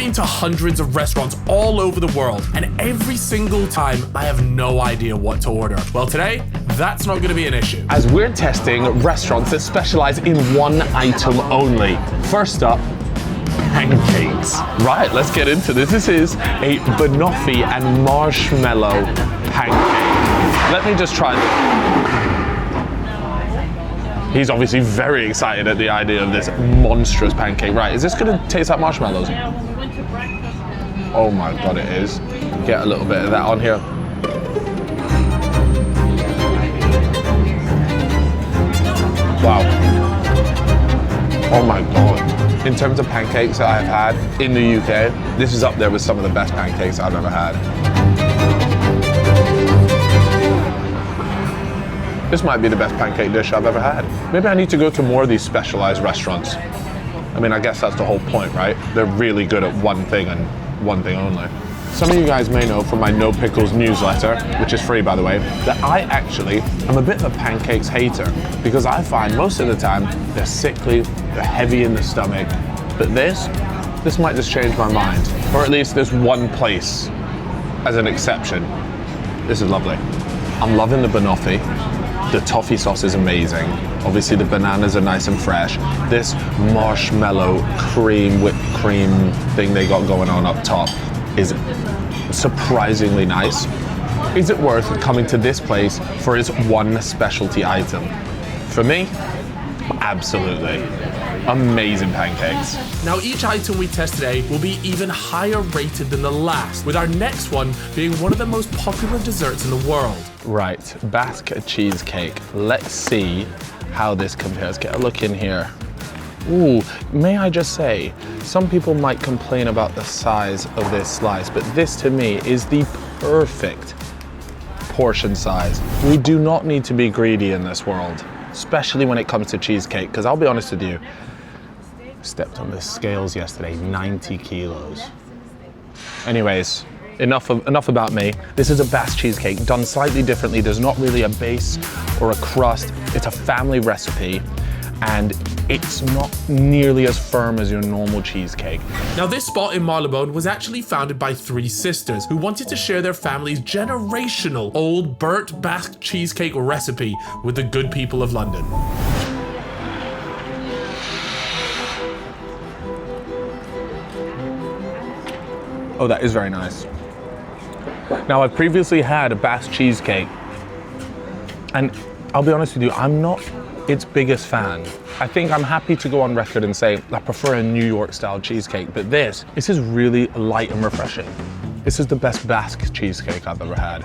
been to hundreds of restaurants all over the world, and every single time I have no idea what to order. Well, today, that's not gonna be an issue, as we're testing restaurants that specialize in one item only. First up, pancakes. Right, let's get into this. This is a banoffee and marshmallow pancake. Let me just try this. He's obviously very excited at the idea of this monstrous pancake. Right, is this gonna taste like marshmallows? Oh my God, it is. Get a little bit of that on here. Wow. Oh my God. In terms of pancakes that I've had in the UK, this is up there with some of the best pancakes I've ever had. This might be the best pancake dish I've ever had. Maybe I need to go to more of these specialized restaurants. I mean, I guess that's the whole point, right? They're really good at one thing and one thing only. Some of you guys may know from my No Pickles newsletter, which is free by the way, that I actually am a bit of a pancakes hater because I find most of the time they're sickly, they're heavy in the stomach, but this might just change my mind. Or at least there's one place as an exception. This is lovely. I'm loving the banoffee. The toffee sauce is amazing. Obviously the bananas are nice and fresh. This marshmallow cream, whipped cream thing they got going on up top is surprisingly nice. Is it worth coming to this place for its one specialty item? For me, absolutely. Amazing pancakes. Now each item we test today will be even higher rated than the last, with our next one being one of the most popular desserts in the world. Right, Basque cheesecake. Let's see how this compares. Get a look in here. Ooh, may I just say, some people might complain about the size of this slice, but this to me is the perfect portion size. We do not need to be greedy in this world, especially when it comes to cheesecake, because I'll be honest with you, stepped on the scales yesterday, 90 kilos. Anyways, enough about me. This is a Basque cheesecake done slightly differently. There's not really a base or a crust. It's a family recipe, and it's not nearly as firm as your normal cheesecake. Now this spot in Marylebone was actually founded by three sisters who wanted to share their family's generational old burnt Basque cheesecake recipe with the good people of London. Oh, that is very nice. Now, I've previously had a Basque cheesecake, and I'll be honest with you, I'm not its biggest fan. I think I'm happy to go on record and say I prefer a New York style cheesecake, but this is really light and refreshing. This is the best Basque cheesecake I've ever had.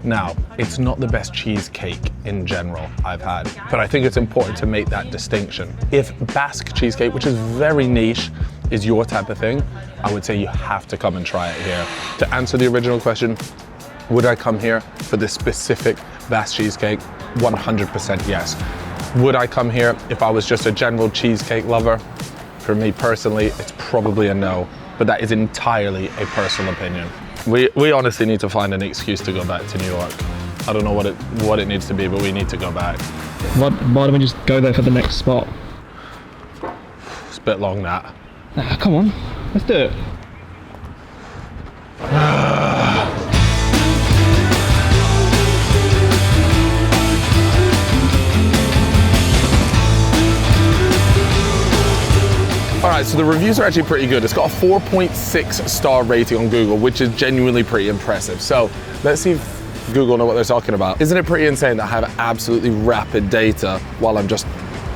Now, it's not the best cheesecake in general I've had, but I think it's important to make that distinction. If Basque cheesecake, which is very niche, is your type of thing, I would say you have to come and try it here. To answer the original question, would I come here for this specific Basque cheesecake? 100% yes. Would I come here if I was just a general cheesecake lover? For me personally, it's probably a no, but that is entirely a personal opinion. We honestly need to find an excuse to go back to New York. I don't know what it needs to be, but we need to go back. Why don't we just go there for the next spot? It's a bit long, that. Come on, let's do it. All right, so the reviews are actually pretty good. It's got a 4.6 star rating on Google, which is genuinely pretty impressive. So let's see if Google know what they're talking about. Isn't it pretty insane that I have absolutely rapid data while I'm just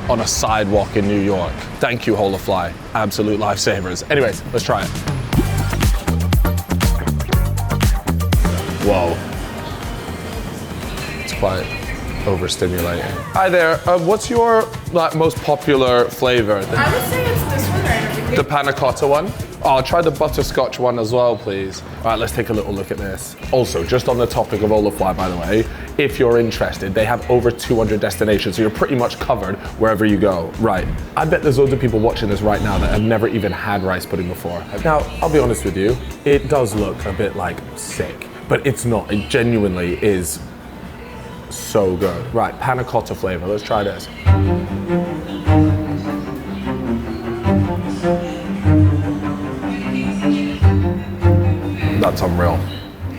on a sidewalk in New York? Thank you, Holofly. Absolute lifesavers. Anyways, let's try it. Whoa. It's quite overstimulating. Hi there, what's your most popular flavor? I would say it's this one right over here. The panna cotta one? Oh, I'll try the butterscotch one as well, please. All right, let's take a little look at this. Also, just on the topic of Olafly, by the way, if you're interested, they have over 200 destinations, so you're pretty much covered wherever you go. Right, I bet there's loads of people watching this right now that have never even had rice pudding before. Now, I'll be honest with you, it does look a bit like sick, but it's not. It genuinely is so good. Right, panna cotta flavor, let's try this. That's unreal.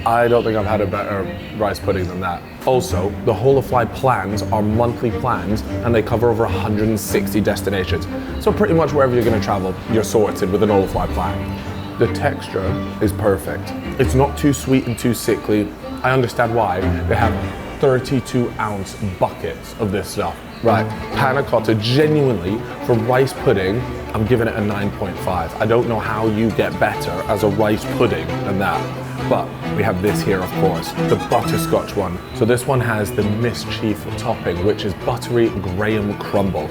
I don't think I've had a better rice pudding than that. Also, the Whole of Fly plans are monthly plans and they cover over 160 destinations. So pretty much wherever you're gonna travel, you're sorted with an Whole of Fly plan. The texture is perfect. It's not too sweet and too sickly. I understand why. They have 32-ounce buckets of this stuff. Right, panna cotta, genuinely, for rice pudding, I'm giving it a 9.5. I don't know how you get better as a rice pudding than that. But we have this here, of course, the butterscotch one. So this one has the mischief topping, which is buttery graham crumble.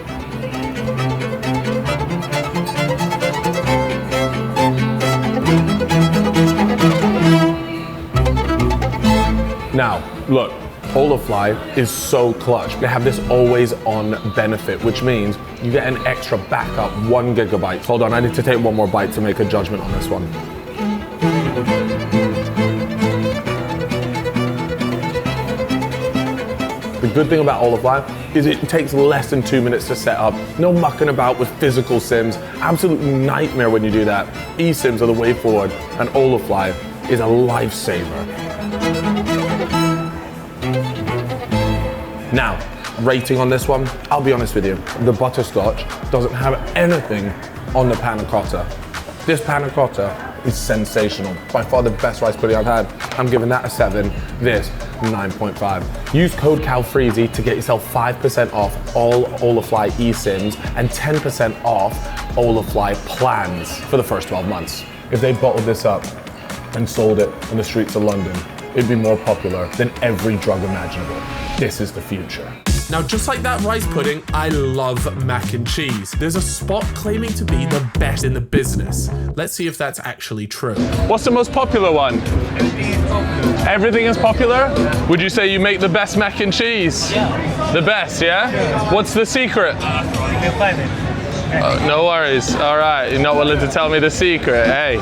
Now, look, Whole of Fly is so clutch. They have this always on benefit, which means you get an extra backup 1 gigabyte. Hold on, I need to take one more bite to make a judgment on this one. The good thing about Whole of Fly is it takes less than 2 minutes to set up. No mucking about with physical sims. Absolute nightmare when you do that. eSIMs are the way forward, and Whole of Fly is a lifesaver. Now, rating on this one, I'll be honest with you. The butterscotch doesn't have anything on the panna cotta. This panna cotta is sensational. By far the best rice pudding I've had. I'm giving that a 7, this 9.5. Use code Calfreezy to get yourself 5% off all Whole of Fly eSIMs and 10% off Whole of Fly plans for the first 12 months. If they bottled this up and sold it on the streets of London, it'd be more popular than every drug imaginable. This is the future. Now, just like that rice pudding, I love mac and cheese. There's a spot claiming to be the best in the business. Let's see if that's actually true. What's the most popular one? Everything is popular. Everything is popular? Would you say you make the best mac and cheese? Yeah. The best, yeah? What's the secret? You can find it. No worries. All right, you're not willing to tell me the secret. Hey,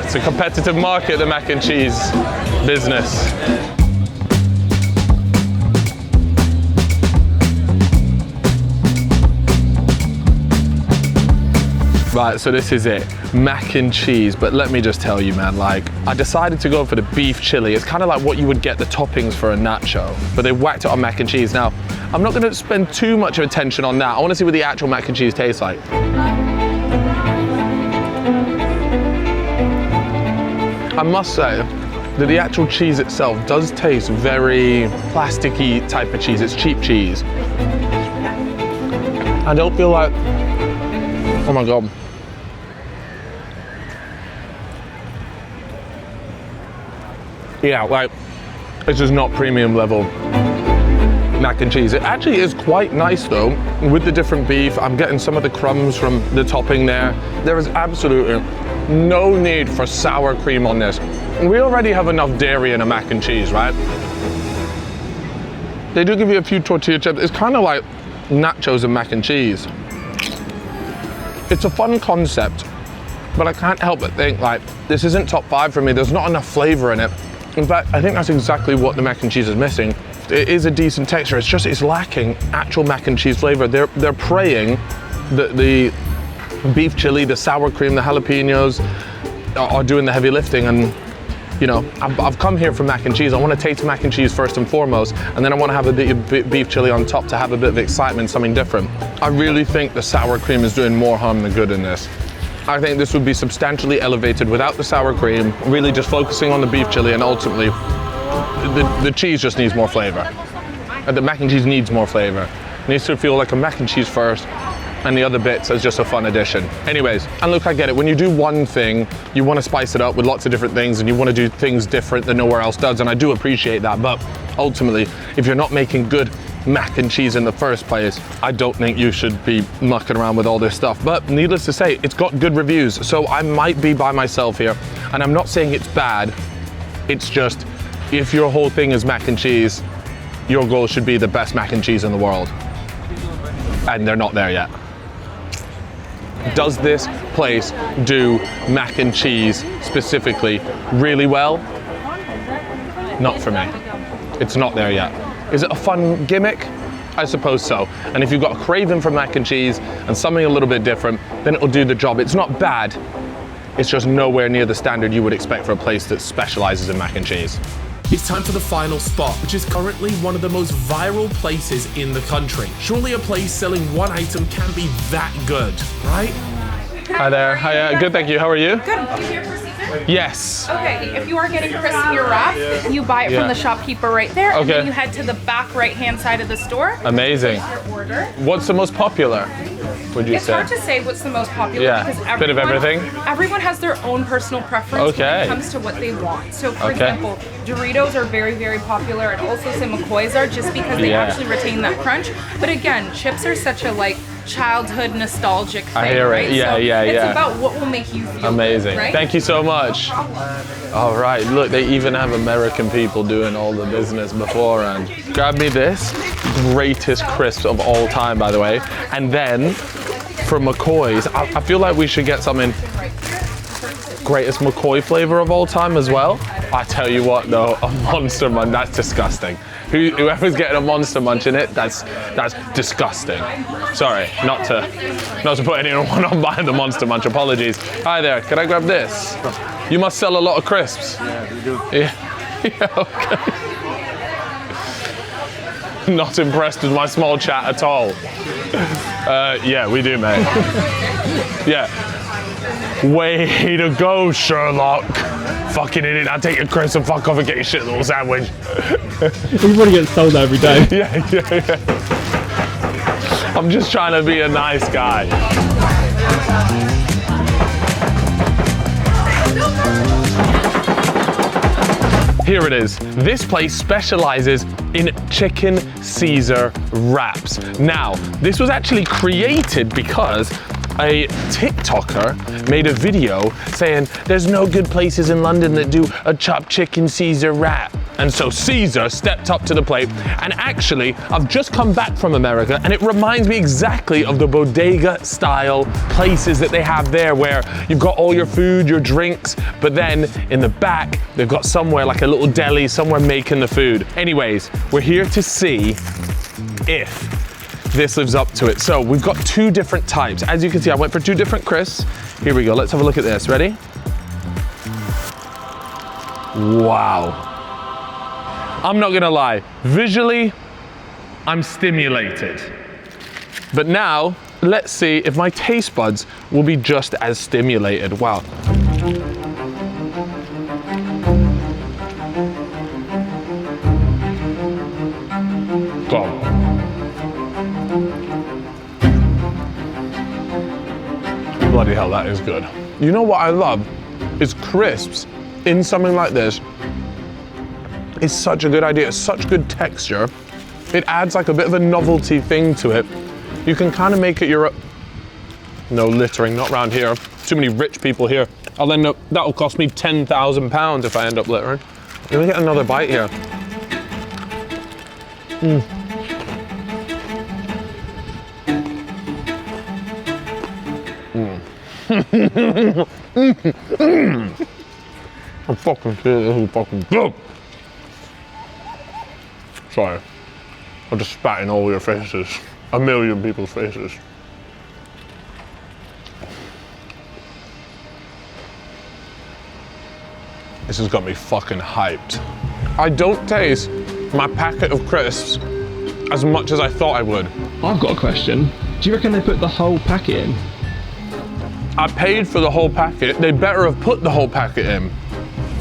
it's a competitive market, the mac and cheese business. Right, so this is it, mac and cheese, but let me just tell you, man, like, I decided to go for the beef chili. It's kind of like what you would get the toppings for a nacho, but they whacked it on mac and cheese. Now, I'm not gonna spend too much of attention on that. I wanna see what the actual mac and cheese tastes like. I must say that the actual cheese itself does taste very plasticky type of cheese. It's cheap cheese. I don't feel like, oh my God. Yeah, like, it's just not premium level mac and cheese. It actually is quite nice though, with the different beef. I'm getting some of the crumbs from the topping there. There is absolutely no need for sour cream on this. We already have enough dairy in a mac and cheese, right? They do give you a few tortilla chips. It's kind of like nachos and mac and cheese. It's a fun concept, but I can't help but think, like, this isn't top 5 for me. There's not enough flavor in it. In fact, I think that's exactly what the mac and cheese is missing. It is a decent texture. It's just, it's lacking actual mac and cheese flavor. They're praying that the beef chili, the sour cream, the jalapenos are doing the heavy lifting. And you know, I've come here for mac and cheese. I want to taste mac and cheese first and foremost, and then I want to have a bit of beef chili on top to have a bit of excitement, something different. I really think the sour cream is doing more harm than good in this. I think this would be substantially elevated without the sour cream, really just focusing on the beef chili, and ultimately the cheese just needs more flavor. The mac and cheese needs more flavor. It needs to feel like a mac and cheese first, and the other bits as just a fun addition. Anyways, and look, I get it. When you do one thing, you want to spice it up with lots of different things, and you want to do things different than nowhere else does, and I do appreciate that. But ultimately, if you're not making good mac and cheese in the first place, I don't think you should be mucking around with all this stuff. But needless to say, it's got good reviews, so I might be by myself here. And I'm not saying it's bad. It's just, if your whole thing is mac and cheese, your goal should be the best mac and cheese in the world. And they're not there yet. Does this place do mac and cheese specifically really well? Not for me. It's not there yet. Is it a fun gimmick? I suppose so. And if you've got a craving for mac and cheese and something a little bit different, then it'll do the job. It's not bad. It's just nowhere near the standard you would expect for a place that specializes in mac and cheese. It's time for the final spot, which is currently one of the most viral places in the country. Surely a place selling one item can't be that good, right? Hi there. Hi, good, thank you. How are you? Good. You here for Caesar? Yes. Okay, if you are getting crisps in your wrap, you buy it from the shopkeeper right there, and Okay. then you head to the back right-hand side of the store. Amazing. Your order. What's the most popular, would you It's say? hard to say what's the most popular Yeah, because bit of everything. Everyone has their own personal preference when Okay. it comes to what they want. So, for Okay. example, Doritos are very, very popular, and also some McCoys are just because they Yeah. actually retain that crunch. But again, chips are such a childhood nostalgic thing. I hear it. Right? Yeah, so yeah, it's yeah. about what will make you feel Amazing. good, right? Thank you so much. All right, look, they even have American people doing all the business beforehand. Grab me this, greatest crisps of all time, by the way. And then for McCoy's, I feel like we should get something greatest McCoy flavor of all time as well. I tell you what though, a Monster Munch, that's disgusting. Whoever's getting a Monster Munch in it, that's disgusting. Sorry, not to put anyone on buying the Monster Munch, apologies. Hi there, can I grab this? You must sell a lot of crisps. Yeah, we do. Yeah, yeah, okay. Not impressed with my small chat at all. Yeah, we do, mate. Yeah. Way to go, Sherlock. Fucking idiot. I'll take your crisps and fuck off and get your shit little sandwich. Everybody gets told that every day. Yeah. I'm just trying to be a nice guy. Here it is. This place specializes in chicken Caesar wraps. Now, this was actually created because a TikToker made a video saying there's no good places in London that do a chopped chicken Caesar wrap. And so Caesar stepped up to the plate, and actually, I've just come back from America, and it reminds me exactly of the bodega style places that they have there where you've got all your food, your drinks, but then in the back, they've got somewhere like a little deli, somewhere making the food. Anyways, we're here to see if this lives up to it. So we've got two different types. As you can see, I went for two different crisps. Here we go, let's have a look at this. Ready? Wow. I'm not gonna lie, visually, I'm stimulated. But now, let's see if my taste buds will be just as stimulated. Wow. God. Bloody hell, that is good. You know what I love is crisps in something like this. It's such a good idea. It's such good texture. It adds like a bit of a novelty thing to it. You can kind of make it your own. No littering, not around here. Too many rich people here. I'll end up, that'll cost me £10,000 if I end up littering. Let me get another bite here. I'm fucking serious, this is fucking good. Sorry, I just spat in all your faces. A million people's faces. This has got me fucking hyped. I don't taste my packet of crisps as much as I thought I would. I've got a question. Do you reckon they put the whole packet in? I paid for the whole packet. They better have put the whole packet in.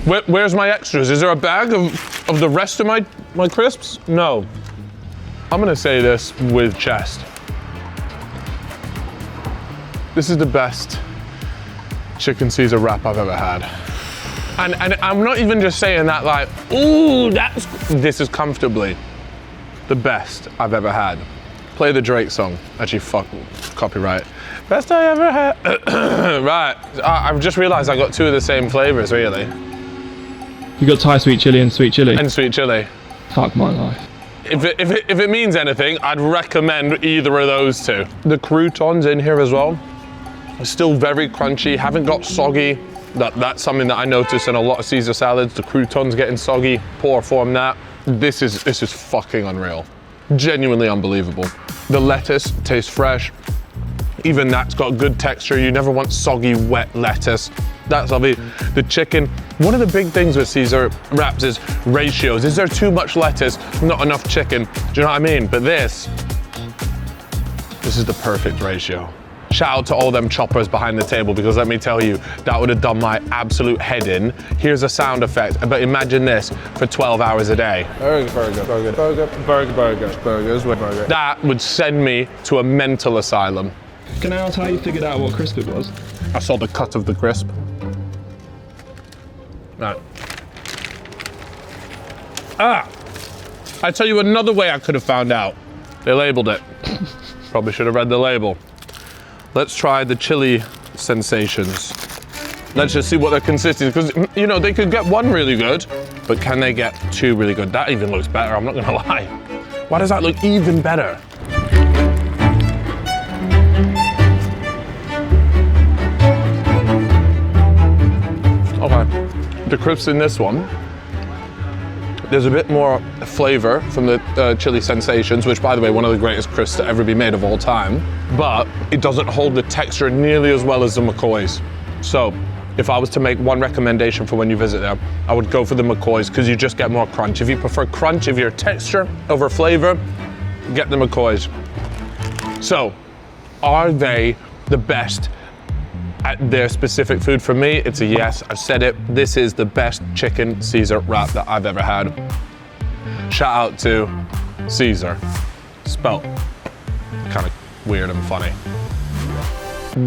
Where's my extras? Is there a bag of the rest of my crisps? No. I'm gonna say this with chest. This is the best chicken Caesar wrap I've ever had. And I'm not even just saying that like, ooh, this is comfortably the best I've ever had. Play the Drake song. Actually, fuck, copyright. Best I ever had. Right, I've just realized I got two of the same flavors, really. You got Thai sweet chili and sweet chili. And sweet chili. Fuck my life. If it means anything, I'd recommend either of those two. The croutons in here as well. Still very crunchy, haven't got soggy. That's something that I notice in a lot of Caesar salads. The croutons getting soggy, poor form that. This is fucking unreal. Genuinely unbelievable. The lettuce tastes fresh. Even that's got good texture. You never want soggy, wet lettuce. That's obvious. The chicken, one of the big things with Caesar wraps is ratios. Is there too much lettuce, not enough chicken? Do you know what I mean? But this is the perfect ratio. Shout out to all them choppers behind the table, because let me tell you, that would have done my absolute head in. Here's a sound effect, but imagine this for 12 hours a day. Burger. That would send me to a mental asylum. Can I ask how you figured out what crisp it was? I saw the cut of the crisp. Right. I tell you another way I could have found out. They labeled it. Probably should have read the label. Let's try the chili sensations. Let's just see what their consistency, because you know, they could get one really good, but can they get two really good? That even looks better, I'm not gonna lie. Why does that look even better? Okay, the crisps in this one, there's a bit more flavor from the chili sensations, which by the way, one of the greatest crisps to ever be made of all time, but it doesn't hold the texture nearly as well as the McCoy's. So if I was to make one recommendation for when you visit there, I would go for the McCoy's, because you just get more crunch. If you prefer crunch, if you're texture over flavor, get the McCoy's. So, are they the best at their specific food? For me, it's a yes. I've said it. This is the best chicken Caesar wrap that I've ever had. Shout out to Caesar. Spelt kind of weird and funny.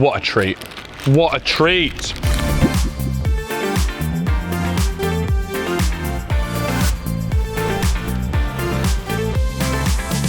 What a treat. What a treat.